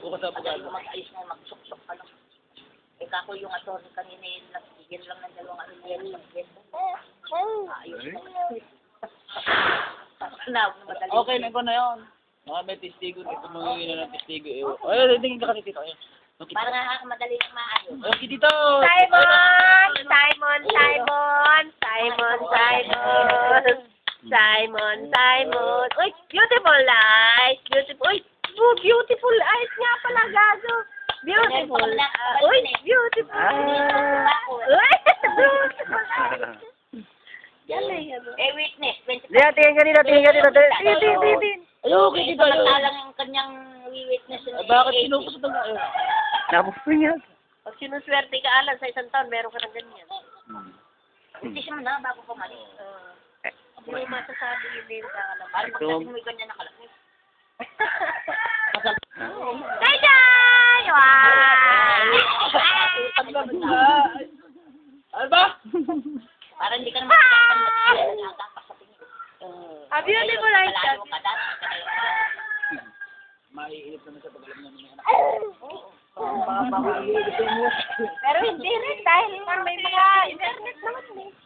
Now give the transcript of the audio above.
Bukas sa Madali abogado. mo mag-ayos na magsuksok ka lang. Eh kako yung attorney kanina yun, bigyan lang ng 2 ano yan lang yan. Ayos na. Madali. Okay, na ko na yun. Mga may testigo, dito mga yun na ng testigo. Ay, tingin ka kasi dito. Ayun. Okay. Para nga madali lang maayos. Okay, dito. Simon! Simon! Simon! Simon! Simon! Simon! Simon! Uy, beautiful eyes! Beautiful! Uy, beautiful eyes nga pala, gago! Beautiful! Uy, beautiful! Uy, beautiful eyes! Galing, ano? Eh, witness. Diyan, tingin ka dito, tingin ka dito. Tingin. Ay, okay, dito. Samantalang yung kanyang witness. Bakit pinupusot ang ayun? Napupin yan. Pag sinuswerte ka, Alan, sa isang taon, meron ka ng ganyan. Witness mo na bago ka malis. Hindi mo masasabi hindi ka alam. Parang pagdating mo yung ganyan nakalaki. Day-day! Wow! Ano ba? Para hindi ka naman nagagapas sa tingin. A beautiful eyes. Malayo ka dati. Maiinip naman sa pag-alam namin ng anak. Pero hindi rin dahil may mga internet naman eh.